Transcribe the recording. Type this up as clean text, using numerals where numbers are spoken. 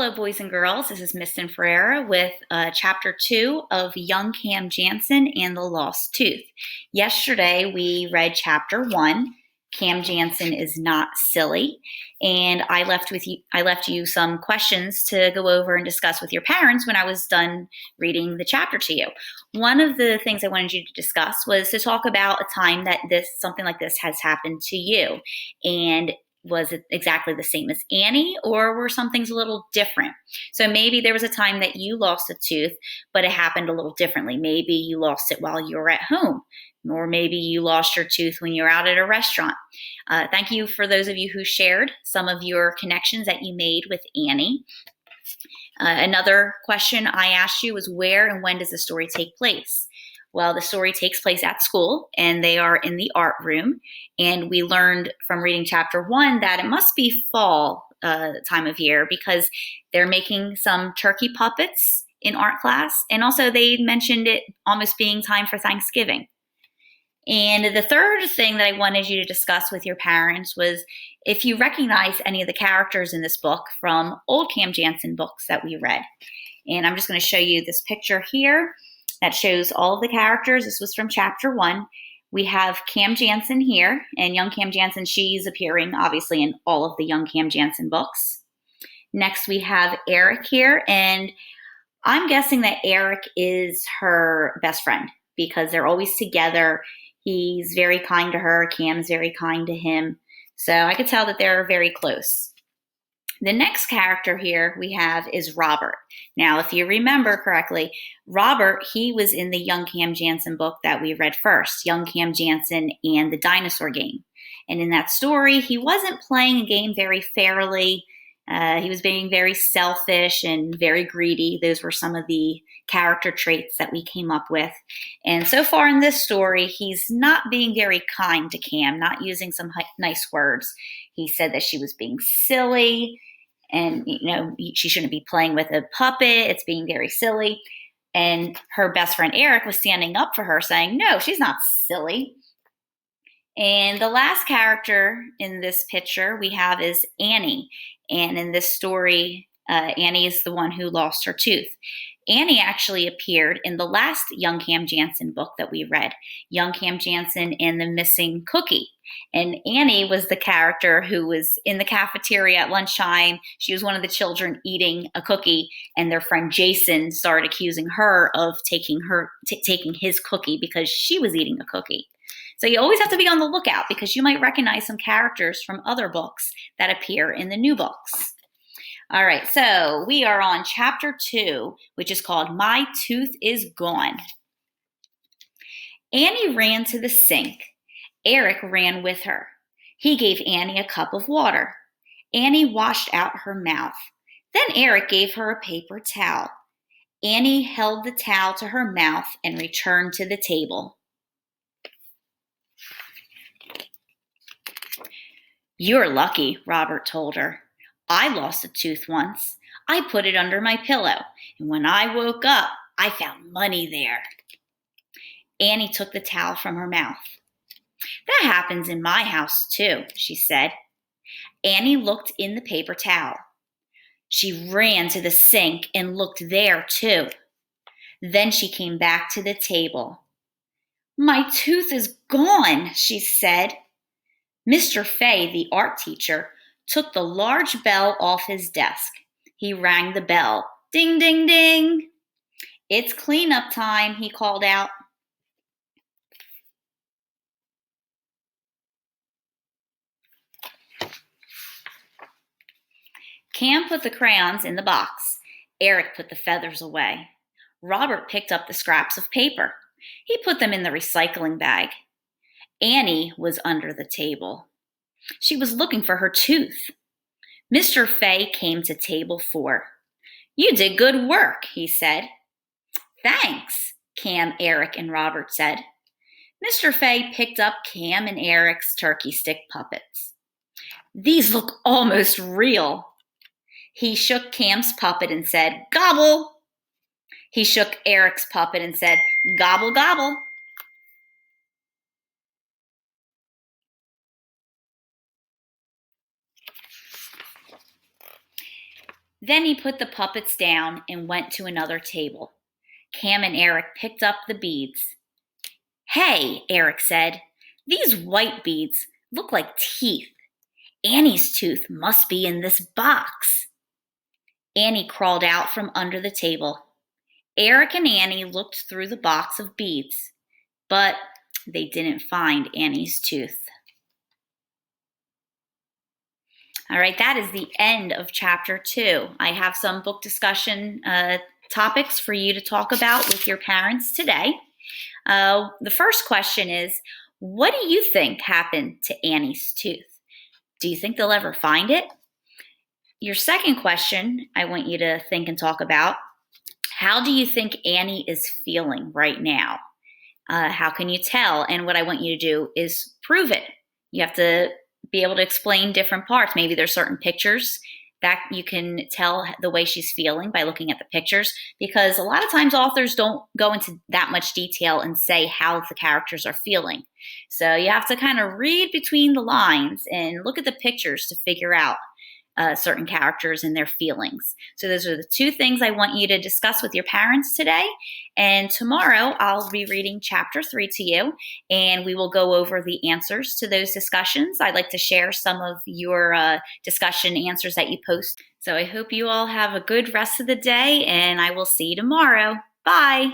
Hello, boys and girls. This is Miss Ferreira with Chapter 2 of Young Cam Jansen and the Lost Tooth. Yesterday, we read Chapter 1, Cam Jansen is Not Silly, and I left you some questions to go over and discuss with your parents when I was done reading the chapter to you. One of the things I wanted you to discuss was to talk about a time that something like this has happened to you, and was it exactly the same as Annie, or were some things a little different? So maybe there was a time that you lost a tooth, but it happened a little differently. Maybe you lost it while you were at home, or maybe you lost your tooth when you were out at a restaurant. Thank you for those of you who shared some of your connections that you made with Annie. Another question I asked you was, where and when does the story take place? Well, the story takes place at school, and they are in the art room. And we learned from reading Chapter 1 that it must be fall time of year because they're making some turkey puppets in art class. And also they mentioned it almost being time for Thanksgiving. And the third thing that I wanted you to discuss with your parents was if you recognize any of the characters in this book from old Cam Jansen books that we read. And I'm just going to show you this picture here that shows all of the characters. This was from Chapter 1. We have Cam Jansen here, and young Cam Jansen, she's appearing obviously in all of the young Cam Jansen books. Next we have Eric here, and I'm guessing that Eric is her best friend because they're always together. He's very kind to her. Cam's very kind to him. So I could tell that they're very close. The next character here we have is Robert. Now, if you remember correctly, Robert, he was in the Young Cam Jansen book that we read first, Young Cam Jansen and the Dinosaur Game. And in that story, he wasn't playing a game very fairly. He was being very selfish and very greedy. Those were some of the character traits that we came up with. And so far in this story, he's not being very kind to Cam, not using some nice words. He said that she was being silly and, she shouldn't be playing with a puppet. It's being very silly. And her best friend Eric was standing up for her saying, no, she's not silly. And the last character in this picture we have is Annie. And in this story, Annie is the one who lost her tooth. Annie actually appeared in the last Young Cam Jansen book that we read, Young Cam Jansen and the Missing Cookie. And Annie was the character who was in the cafeteria at lunchtime. She was one of the children eating a cookie, and their friend Jason started accusing her of taking his cookie because she was eating a cookie. So you always have to be on the lookout because you might recognize some characters from other books that appear in the new books. All right, so we are on Chapter 2, which is called My Tooth is Gone. Annie ran to the sink. Eric ran with her. He gave Annie a cup of water. Annie washed out her mouth. Then Eric gave her a paper towel. Annie held the towel to her mouth and returned to the table. You're lucky, Robert told her. I lost a tooth once. I put it under my pillow, and when I woke up, I found money there. Annie took the towel from her mouth. That happens in my house, too, she said. Annie looked in the paper towel. She ran to the sink and looked there, too. Then she came back to the table. My tooth is gone, she said. Mr. Fay, the art teacher, took the large bell off his desk. He rang the bell. Ding, ding, ding. It's cleanup time, he called out. Cam put the crayons in the box. Eric put the feathers away. Robert picked up the scraps of paper. He put them in the recycling bag. Annie was under the table. She was looking for her tooth. Mr. Fay came to table 4. You did good work, he said. Thanks, Cam, Eric, and Robert said. Mr. Fay picked up Cam and Eric's turkey stick puppets. These look almost real. He shook Cam's puppet and said, gobble. He shook Eric's puppet and said, gobble, gobble. Then he put the puppets down and went to another table. Cam and Eric picked up the beads. "Hey," Eric said, "these white beads look like teeth. Annie's tooth must be in this box." Annie crawled out from under the table. Eric and Annie looked through the box of beads, but they didn't find Annie's tooth. All right, that is the end of chapter 2. I have some book discussion topics for you to talk about with your parents today. The first question is, what do you think happened to Annie's tooth? Do you think they'll ever find it? Your second question I want you to think and talk about, how do you think Annie is feeling right now? How can you tell? And what I want you to do is prove it. You have to be able to explain different parts. Maybe there's certain pictures that you can tell the way she's feeling by looking at the pictures, because a lot of times authors don't go into that much detail and say how the characters are feeling. So you have to kind of read between the lines and look at the pictures to figure out certain characters and their feelings. So those are the two things I want you to discuss with your parents today. And tomorrow I'll be reading chapter 3 to you, and we will go over the answers to those discussions. I'd like to share some of your discussion answers that you post. So I hope you all have a good rest of the day, and I will see you tomorrow. Bye.